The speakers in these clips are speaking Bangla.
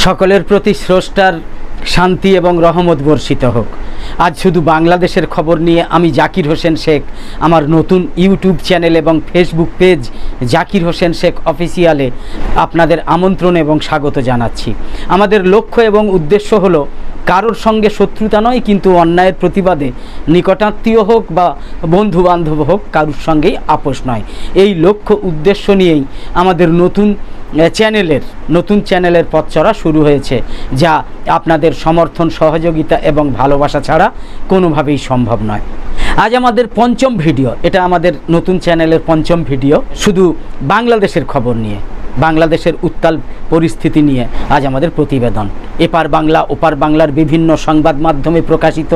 সকলের প্রতি স্রষ্টার শান্তি এবং রহমত বর্ষিত হোক। আজ শুধু বাংলাদেশের খবর নিয়ে আমি জাকির হোসেন শেখ আমার নতুন ইউটিউব চ্যানেল এবং ফেসবুক পেজ জাকির হোসেন শেখ অফিসিয়ালে আপনাদের আমন্ত্রণ এবং স্বাগত জানাচ্ছি। আমাদের লক্ষ্য এবং উদ্দেশ্য হলো কারোর সঙ্গে শত্রুতা নয়, কিন্তু অন্যায়ের প্রতিবাদে নিকটাত্মীয় হোক বা বন্ধু বান্ধব হোক, কারোর সঙ্গেই আপোষ নয়। এই লক্ষ্য উদ্দেশ্য নিয়েই আমাদের নতুন চ্যানেলের পথ চলা শুরু হয়েছে, যা আপনাদের সমর্থন, সহযোগিতা এবং ভালোবাসা ছাড়া কোনোভাবেই সম্ভব নয়। আজ আমাদের পঞ্চম ভিডিও, এটা আমাদের নতুন চ্যানেলের পঞ্চম ভিডিও, শুধু বাংলাদেশের খবর নিয়ে, বাংলাদেশের উত্তাল পরিস্থিতি নিয়ে আজ আমাদের প্রতিবেদন। এপার বাংলা ওপার বাংলার বিভিন্ন সংবাদ মাধ্যমে প্রকাশিত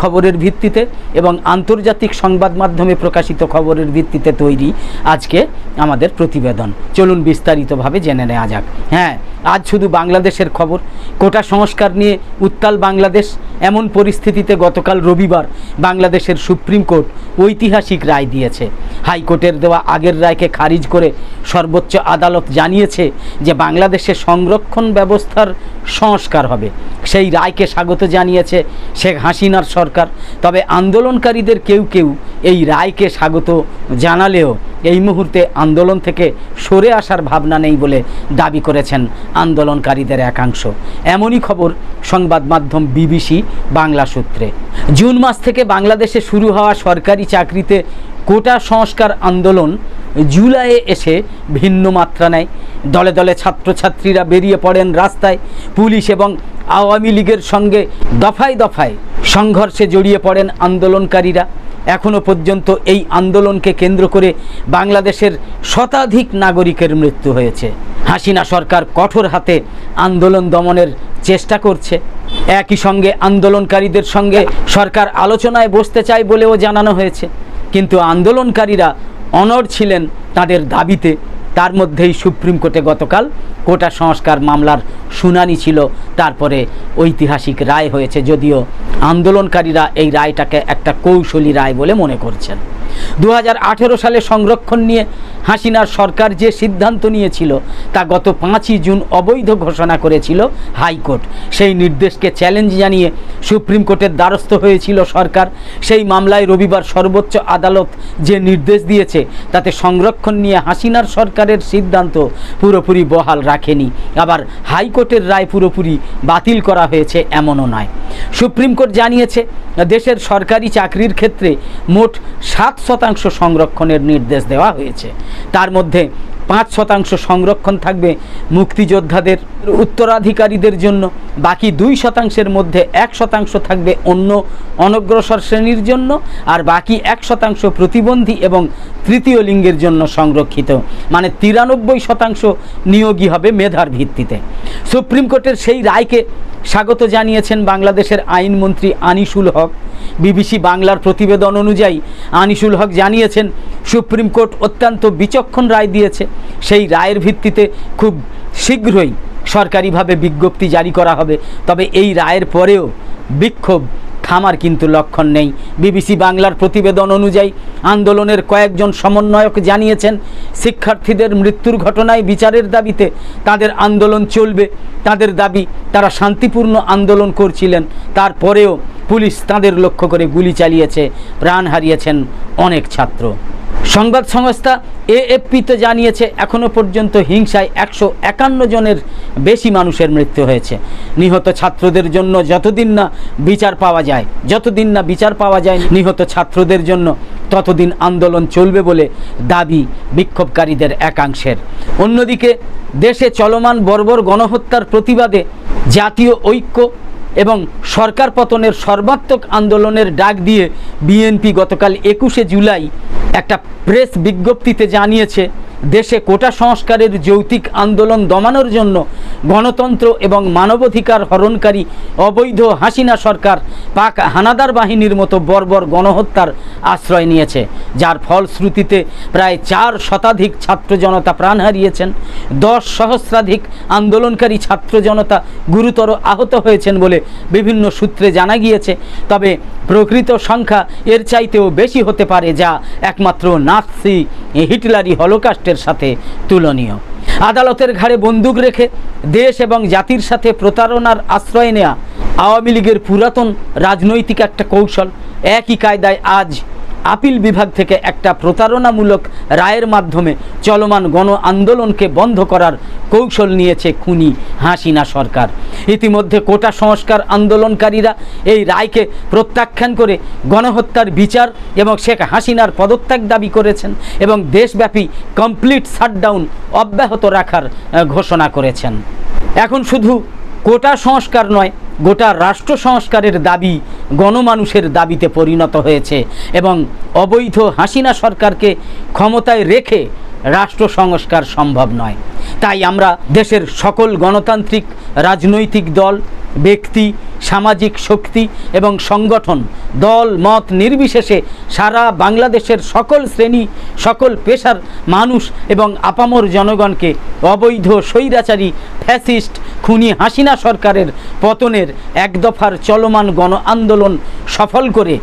খবরের ভিত্তিতে এবং আন্তর্জাতিক সংবাদ মাধ্যমে প্রকাশিত খবরের ভিত্তিতে তৈরি আজকে আমাদের প্রতিবেদন। চলুন বিস্তারিতভাবে জেনে নেওয়া যাক। হ্যাঁ, আজ শুধু বাংলাদেশের খবর। কোটা সংস্কার নিয়ে উত্তাল বাংলাদেশ। এমন পরিস্থিতিতে গতকাল রবিবার বাংলাদেশের সুপ্রিম কোর্ট ঐতিহাসিক রায় দিয়েছে। হাইকোর্টের দেওয়া আগের রায়কে খারিজ করে সর্বোচ্চ আদালত জানিয়েছে যে বাংলাদেশে সংরক্ষণ ব্যবস্থার সংস্কার হবে। সেই রায়কে স্বাগত জানিয়েছে শেখ হাসিনার সরকার। তবে আন্দোলনকারীদের কেউ এই রায়কে স্বাগত জানালেও এই মুহূর্তে আন্দোলন থেকে সরে আসার ভাবনা নেই বলে দাবি করেছেন আন্দোলনকারীদের একাংশ। এমনই খবর সংবাদ মাধ্যম বিবিসি বাংলা সূত্রে। জুন মাস থেকে বাংলাদেশে শুরু হওয়া সরকারি চাকরিতে কোটা সংস্কার আন্দোলন জুলাইয়ে এসে ভিন্ন মাত্রা নেয়। দলে দলে ছাত্রছাত্রীরা বেরিয়ে পড়েন রাস্তায়। পুলিশ এবং আওয়ামী লীগের সঙ্গে দফায় দফায় সংঘর্ষে জড়িয়ে পড়েন আন্দোলনকারীরা। এখনও পর্যন্ত এই আন্দোলনকে কেন্দ্র করে বাংলাদেশের শতাধিক নাগরিকের মৃত্যু হয়েছে। হাসিনা সরকার কঠোর হাতে আন্দোলন দমনের চেষ্টা করছে। একই সঙ্গে আন্দোলনকারীদের সঙ্গে সরকার আলোচনায় বসতে চায় বলেও জানানো হয়েছে, কিন্তু আন্দোলনকারীরা অনড় ছিলেন তাদের দাবিতে। তার মধ্যেই সুপ্রিম কোর্টে গতকাল কোটা সংস্কার মামলার শুনানি ছিল, তারপরে ঐতিহাসিক রায় হয়েছে। যদিও আন্দোলনকারীরা এই রায়টাকে একটা কৌশলী রায় বলে মনে করছেন। 2018 সালে সংরক্ষণ নিয়ে হাসিনার সরকার যে সিদ্ধান্ত নিয়েছিল তা গত 5ই জুন অবৈধ ঘোষণা করেছিল হাইকোর্ট। সেই নির্দেশকে চ্যালেঞ্জ জানিয়ে সুপ্রিম কোর্টের দ্বারস্থ হয়েছিল সরকার। সেই মামলায় রবিবার সর্বোচ্চ আদালত যে নির্দেশ দিয়েছে তাতে সংরক্ষণ নিয়ে হাসিনার সরকারের সিদ্ধান্ত পুরোপুরি বহাল রাখেনি। আবার হাইকোর্টের রায় পুরোপুরি বাতিল করা হয়েছে এমনও নয়। সুপ্রিম কোর্ট জানিয়েছে দেশের সরকারি চাকরির ক্ষেত্রে মোট 7% সংরক্ষণের নির্দেশ দেওয়া হয়েছে। তার মধ্যে 5% সংরক্ষণ থাকবে মুক্তিযোদ্ধাদের উত্তরাধিকারীদের জন্য, বাকি 2%-এর মধ্যে 1% থাকবে অন্য অনগ্রসর শ্রেণীর জন্য, আর বাকি 1% প্রতিবন্ধী এবং তৃতীয় লিঙ্গের জন্য সংরক্ষিত। মানে 93% নিয়োগই হবে মেধার ভিত্তিতে। সুপ্রিম কোর্টের সেই রায়কে স্বাগত জানিয়েছেন বাংলাদেশের আইনমন্ত্রী আনিসুল হক। বিবিসি বাংলার প্রতিবেদন অনুযায়ী আনিসুল হক জানিয়েছেন সুপ্রিম কোর্ট অত্যন্ত বিচক্ষণ রায় দিয়েছে। সেই রায়ের ভিত্তিতে খুব শীঘ্রই সরকারিভাবে বিজ্ঞপ্তি জারি করা হবে। তবে এই রায়ের পরেও বিক্ষোভ থামার কিন্তু লক্ষণ নেই। বিবিসি বাংলার প্রতিবেদন অনুযায়ী আন্দোলনের কয়েকজন সমন্বয়ক জানিয়েছেন শিক্ষার্থীদের মৃত্যুর ঘটনায় বিচারের দাবিতে তাদের আন্দোলন চলবে। তাদের দাবি, তারা শান্তিপূর্ণ আন্দোলন করছিলেন, তারপরেও পুলিশ তাদের লক্ষ্য করে গুলি চালিয়েছে, প্রাণ হারিয়েছেন অনেক ছাত্র। সংবাদ সংস্থা AFP তো জানিয়েছে এখনও পর্যন্ত হিংসায় 151 জনের বেশি মানুষের মৃত্যু হয়েছে। নিহত ছাত্রদের জন্য যতদিন না বিচার পাওয়া যায় নিহত ছাত্রদের জন্য ততদিন আন্দোলন চলবে বলে দাবি বিক্ষোভকারীদের একাংশের। অন্যদিকে দেশে চলমান বর্বর গণহত্যার প্রতিবাদে জাতীয় ঐক্য এবং সরকার পতনের সর্বাত্মক আন্দোলনের ডাক দিয়ে বিএনপি গতকাল 21শে জুলাই একটা প্রেস বিজ্ঞপ্তিতে জানিয়েছে দেশে কোটা সংস্কারের যৌক্তিক আন্দোলন দমানোর জন্য গণতন্ত্র এবং মানবাধিকার হরণকারী অবৈধ হাসিনা সরকার পাক হানাদার বাহিনীর মতো বর্বর গণহত্যার আশ্রয় নিয়েছে, যার ফলশ্রুতিতে প্রায় 4 শতাধিক ছাত্র জনতা প্রাণ হারিয়েছেন। 10 সহস্রাধিক আন্দোলনকারী ছাত্র জনতা গুরুতর আহত হয়েছেন বলে বিভিন্ন সূত্রে জানা গিয়েছে। তবে প্রকৃত সংখ্যা এর চাইতেও বেশি হতে পারে, যা একমাত্র নাৎসি হিটলারি হলোকাস্টের সাথে তুলনীয়। আদালতের ঘাড়ে বন্দুক রেখে দেশ এবং জাতির সাথে প্রতারণার আশ্রয় নেওয়া আওয়ামী লীগের পুরাতন রাজনৈতিক একটা কৌশল। একই কায়দায় আজ আপিল বিভাগ থেকে একটা প্রতারণামূলক রায়ের মাধ্যমে চলমান গণ আন্দোলনকে বন্ধ করার কৌশল নিয়েছে খুনি হাসিনা সরকার। ইতিমধ্যে কোটা সংস্কার আন্দোলনকারীরা এই রায়কে প্রত্যাখ্যান করে গণহত্যার বিচার এবং শেখ হাসিনার পদত্যাগ দাবি করেছেন এবং দেশব্যাপী কমপ্লিট শাটডাউন অব্যাহত রাখার ঘোষণা করেছেন। এখন শুধু কোটা সংস্কার নয়, গোটা রাষ্ট্র সংস্কারের দাবি গণমানুষের দাবিতে পরিণত হয়েছে এবং অবৈধ হাসিনা সরকারকে ক্ষমতায় রেখে রাষ্ট্র সংস্কার সম্ভব নয়। তাই আমরা দেশের সকল গণতান্ত্রিক রাজনৈতিক দল, ব্যক্তি, সামাজিক শক্তি এবং সংগঠন, দল মত নির্বিশেষে সারা বাংলাদেশের সকল শ্রেণী, সকল পেশার মানুষ এবং আপামর জনগণকে অবৈধ স্বৈরাচারী ফ্যাসিস্ট খুনি হাসিনা সরকারের পতনের এক দফার চলমান গণ আন্দোলন সফল করে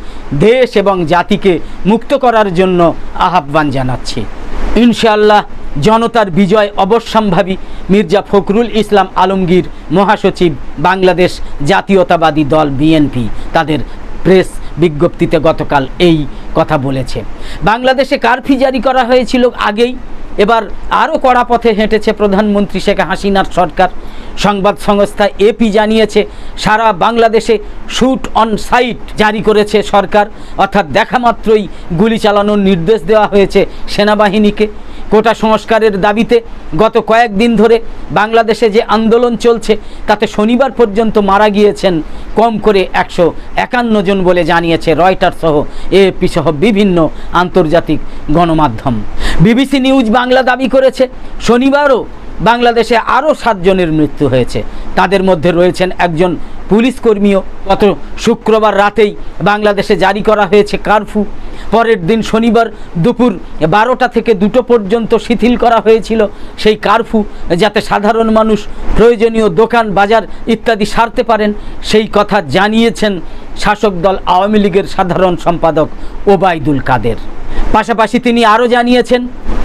দেশ এবং জাতিকে মুক্ত করার জন্য আহ্বান জানাচ্ছি। ইনশাআল্লাহ জনতার বিজয় অবশ্যম্ভাবী। মির্জা ফখরুল ইসলাম আলমগীর, মহাসচিব, বাংলাদেশ জাতীয়তাবাদী দল বিএনপি, তাদের প্রেস বিজ্ঞপ্তিতে গতকাল এই কথা বলেছে। বাংলাদেশে কারফিউ জারি করা হয়েছিল আগেই, এবার আরও কড়া পথে হেঁটেছে প্রধানমন্ত্রী শেখ হাসিনার সরকার। সংবাদ সংস্থা এপি জানিয়েছে সারা বাংলাদেশে শুট অন সাইট জারি করেছে সরকার, অর্থাৎ দেখা মাত্রই গুলি চালানোর নির্দেশ দেওয়া হয়েছে সেনাবাহিনীকে। কোটা সংস্কারের দাবিতে গত কয়েকদিন ধরে বাংলাদেশে যে আন্দোলন চলছে তাতে শনিবার পর্যন্ত মারা গিয়েছেন কম করে 151 জন বলে জানিয়েছে রয়টার সহ এপি সহ বিভিন্ন আন্তর্জাতিক গণমাধ্যম। বিবিসি নিউজ বাংলা দাবি করেছে শনিবারও বাংলাদেশে আরও 7 জনের মৃত্যু হয়েছে। তাদের মধ্যে রয়েছেন একজন পুলিশ কর্মীও। গত শুক্রবার রাতেই বাংলাদেশে জারি করা হয়েছে কারফিউ। পরের দিন শনিবার দুপুর 12টা থেকে 2টো পর্যন্ত শিথিল করা হয়েছিল সেই কারফিউ, যাতে সাধারণ মানুষ প্রয়োজনীয় দোকান বাজার ইত্যাদি সারতে পারেন, সেই কথা জানিয়েছেন শাসক দল আওয়ামী লীগের সাধারণ সম্পাদক ওবায়দুল কাদের। পাশাপাশি তিনি আরও জানিয়েছেন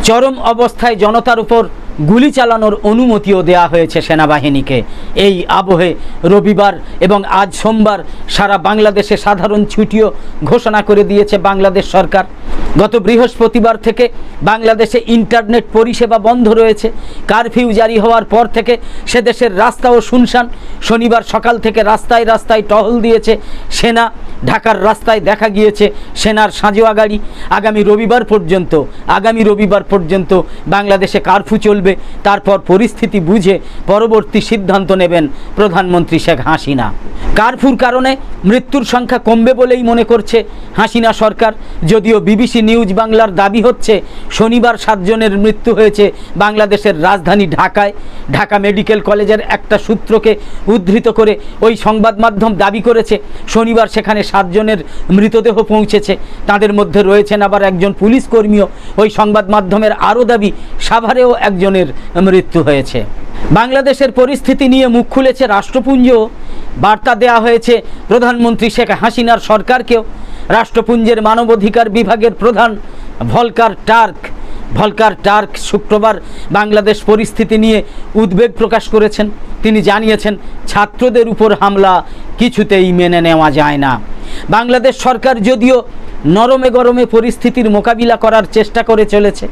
চরম অবস্থায় জনতার উপর গুলি চালানোর অনুমতিও দেওয়া হয়েছে সেনাবাহিনীকে। এই আবহে রবিবার এবং আজ সোমবার সারা বাংলাদেশে সাধারণ ছুটিও ঘোষণা করে দিয়েছে বাংলাদেশ সরকার। গত বৃহস্পতিবার থেকে বাংলাদেশে ইন্টারনেট পরিষেবা বন্ধ রয়েছে। কারফিউ জারি হওয়ার পর থেকে সে দেশের রাস্তাও শুনশান। শনিবার সকাল থেকে রাস্তায় রাস্তায় টহল দিয়েছে সেনা। ঢাকার রাস্তায় দেখা গিয়েছে সেনার সাঁজোয়া গাড়ি। আগামী রবিবার পর্যন্ত বাংলাদেশে কারফিউ চলবে। তারপর পরিস্থিতি বুঝে পরবর্তী সিদ্ধান্ত নেবেন প্রধানমন্ত্রী শেখ হাসিনা। কারফিউর কারণে মৃত্যুর সংখ্যা কমবে বলেই মনে করছে হাসিনা সরকার। যদিও বিবিসি নিউজ বাংলার দাবি হচ্ছে শনিবার 7 জনের মৃত্যু হয়েছে বাংলাদেশের রাজধানী ঢাকায়। ঢাকা মেডিকেল কলেজের একটা সূত্রকে উদ্ধৃত করে ওই সংবাদ মাধ্যম দাবি করেছে শনিবার সেখানে 7 জনের মৃতদেহ পৌঁছেছে। তাদের মধ্যে রয়েছেন আবার একজন পুলিশ কর্মীও। ওই সংবাদ মাধ্যমের আরও দাবি সাভারেও একজনের মৃত্যু হয়েছে। বাংলাদেশের পরিস্থিতি নিয়ে মুখ খুলেছে রাষ্ট্রপুঞ্জ। বার্তা দেওয়া হয়েছে প্রধানমন্ত্রী শেখ হাসিনার সরকারকেও। রাষ্ট্রপুঞ্জের মানবাধিকার বিভাগের প্রধান ভলকার টার্ক শুক্রবার বাংলাদেশ পরিস্থিতি নিয়ে উদ্বেগ প্রকাশ করেছেন। তিনি জানিয়েছেন ছাত্রদের উপর হামলা কিছুতেই মেনে নেওয়া যায় না। বাংলাদেশ সরকার যদিও নরমে গরমে পরিস্থিতির মোকাবিলা করার চেষ্টা করে চলেছে।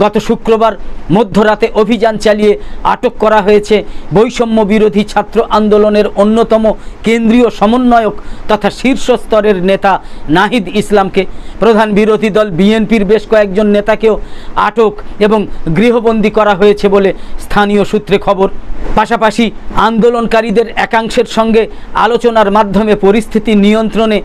গত শুক্রবার মধ্যরাতে অভিযান চালিয়ে আটক করা হয়েছে বৈষম্য বিরোধী ছাত্র আন্দোলনের অন্যতম কেন্দ্রীয় সমন্বয়ক তথা শীর্ষ স্তরের নেতা নাহিদ ইসলামকে। প্রধান বিরোধী দল বিএনপির বেশ কয়েকজন নেতাকেও আটক এবং গৃহবন্দী করা হয়েছে বলে স্থানীয় সূত্রে খবর। পাশাপাশি আন্দোলনকারীদের একাংশের সঙ্গে আলোচনার মাধ্যমে পরিস্থিতি নিয়ন্ত্রণে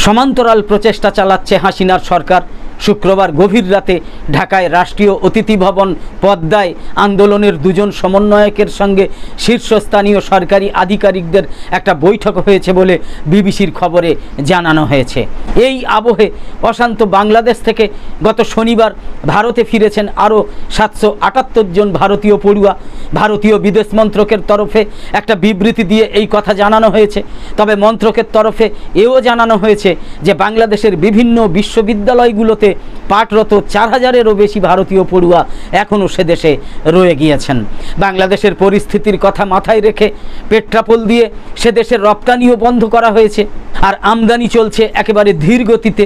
সমান্তরাল প্রচেষ্টা চালাচ্ছে হাসিনার সরকার। শুক্রবার গভীর রাতে ঢাকায় রাষ্ট্রীয় অতিথি ভবন পদ্মায় আন্দোলনের 2 জন সমন্বয়কের সঙ্গে শীর্ষস্থানীয় সরকারি আধিকারিকদের একটা বৈঠক হয়েছে বলে বিবিসির খবরে জানানো হয়েছে। এই আবহে অশান্ত বাংলাদেশ থেকে গত শনিবার ভারতে ফিরেছেন আরও 778 জন ভারতীয় পড়ুয়া। ভারতীয় বিদেশ মন্ত্রকের তরফে একটা বিবৃতি দিয়ে এই কথা জানানো হয়েছে। তবে মন্ত্রকের তরফে এও জানানো হয়েছে যে বাংলাদেশের বিভিন্ন বিশ্ববিদ্যালয়গুলোতে যুদ্ধে পাটরত 4000-এরও বেশি ভারতীয় পড়ুয়া এখনও সে দেশে রয়ে গিয়েছেন। বাংলাদেশের পরিস্থিতির কথা মাথায় রেখে পেট্রাপোল দিয়ে সে দেশের রপ্তানিও বন্ধ করা হয়েছে, আর আমদানি চলছে একেবারে ধীর গতিতে।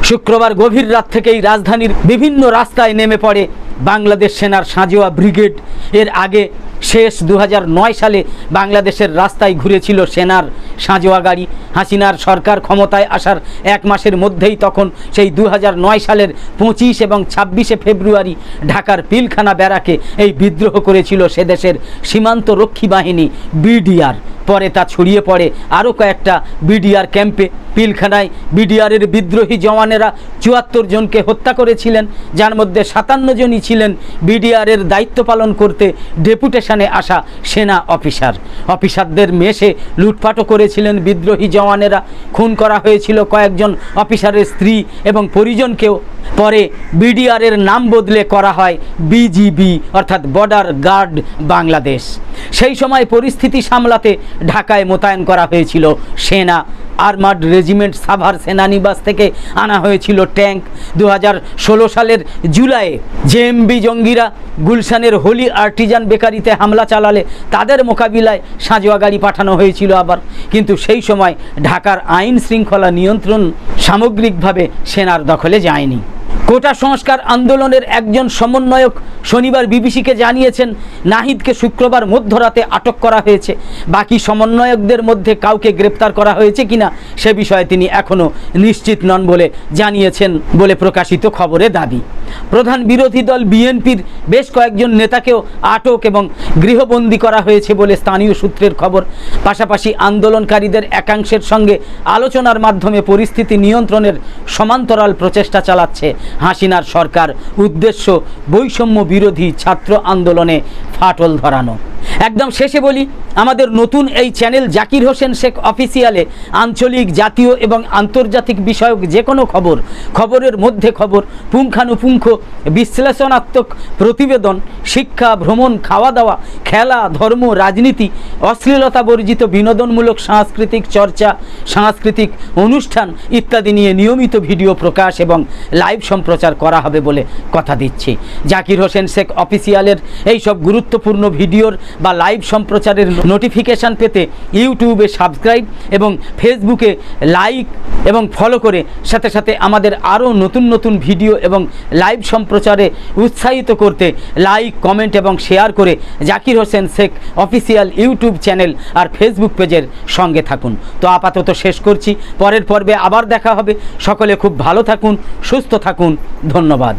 শুক্রবার গভীর রাত থেকেই রাজধানীর বিভিন্ন রাস্তায় নেমে পড়ে বাংলাদেশ সেনার সাঁজোয়া ব্রিগেড। এর আগে শেষ 2009 সালে বাংলাদেশের রাস্তায় ঘুরেছিল সেনার সাঁজোয়া গাড়ি। হাসিনার সরকার ক্ষমতায় আসার 1 মাসের মধ্যেই তখন সেই 2009 সালের 25 এবং 26শে ফেব্রুয়ারি ঢাকার পিলখানা ব্যারাকে এই বিদ্রোহ করেছিল সে দেশের সীমান্ত রক্ষী বাহিনী বিডিআর। পরে তা ছড়িয়ে পড়ে আরও কয়েকটা বিডিআর ক্যাম্পে। পিলখানায় বিডিআরের বিদ্রোহী জওয়ানেরা 74 জনকে হত্যা করেছিলেন, যার মধ্যে 57 জনই ছিলেন বিডিআরের দায়িত্ব পালন করতে ডেপুটেশনে আসা সেনা অফিসারদের মেশে লুটপাটও করেছিলেন বিদ্রোহী জওয়ানেরা। খুন করা হয়েছিল কয়েকজন অফিসারের স্ত্রী এবং পরিজনকেও। পরে বিডিআরের নাম বদলে করা হয় বিজিবি, অর্থাৎ বর্ডার গার্ড বাংলাদেশ। সেই সময় পরিস্থিতি সামলাতে ঢাকায় মোতায়েন করা হয়েছিল সেনা। আর্মার্ড রেজিমেন্ট সাভার সেনানিবাস থেকে আনা হয়েছিল ট্যাঙ্ক। 2016 সালের জুলাইয়ে জেএমবি জঙ্গিরা গুলশানের হোলি আর্টিজান বেকারিতে হামলা চালালে তাদের মোকাবিলায় সাঁজোয়া গাড়ি পাঠানো হয়েছিল আবার। কিন্তু সেই সময় ঢাকার আইন শৃঙ্খলা নিয়ন্ত্রণ সামগ্রিকভাবে সেনার দখলে যায়নি। কোটা সংস্কার আন্দোলনের একজন সমন্বয়ক শনিবার বিবিসিকে জানিয়েছেন, নাহিদকে শুক্রবার মধ্যরাতে আটক করা হয়েছে। বাকি সমন্বয়কদের মধ্যে কাউকে গ্রেপ্তার করা হয়েছে কিনা সে বিষয়ে তিনি এখনও নিশ্চিত নন বলে জানিয়েছেন বলে প্রকাশিত খবরে দাবি। প্রধান বিরোধী দল বিএনপির বেশ কয়েকজন নেতাকেও আটক এবং গৃহবন্দী করা হয়েছে বলে স্থানীয় সূত্রের খবর। পাশাপাশি আন্দোলনকারীদের একাংশের সঙ্গে আলোচনার মাধ্যমে পরিস্থিতি নিয়ন্ত্রণের সমান্তরাল প্রচেষ্টা চালাচ্ছে হাসিনার সরকার। উদ্দেশ্য বৈষম্য বিরোধী ছাত্র আন্দোলনে ফাটল ধরানো। একদম শেষে বলি, আমাদের নতুন এই চ্যানেল জাকির হোসেন শেখ অফিসিয়ালে আঞ্চলিক, জাতীয় এবং আন্তর্জাতিক বিষয়ক যে কোনো খবরের মধ্যে খবর, পুঙ্খানুপুঙ্খ বিশ্লেষণাত্মক প্রতিবেদন, শিক্ষা, ভ্রমণ, খাওয়া দাওয়া, খেলা, ধর্ম, রাজনীতি, অশ্লীলতা বর্জিত বিনোদনমূলক সাংস্কৃতিক চর্চা, সাংস্কৃতিক অনুষ্ঠান ইত্যাদি নিয়ে নিয়মিত ভিডিও প্রকাশ এবং লাইভ সম্প্রচার করা হবে বলে কথা দিচ্ছি। জাকির হোসেন শেখ অফিসিয়ালের এই সব গুরুত্বপূর্ণ ভিডিওর বা লাইভ সম্প্রচারের নোটিফিকেশান পেতে ইউটিউবে সাবস্ক্রাইব এবং ফেসবুকে লাইক এবং ফলো করে সাথে সাথে আমাদের আরও নতুন নতুন ভিডিও এবং লাইভ সম্প্রচারে উৎসাহিত করতে লাইক, কমেন্ট এবং শেয়ার করে Zakir Hossain Sheikh official YouTube channel আর ফেসবুক পেজের সঙ্গে থাকুন। তো আপাতত শেষ করছি, পরের পর্বে আবার দেখা হবে। সকলে খুব ভালো থাকুন, সুস্থ থাকুন, ধন্যবাদ।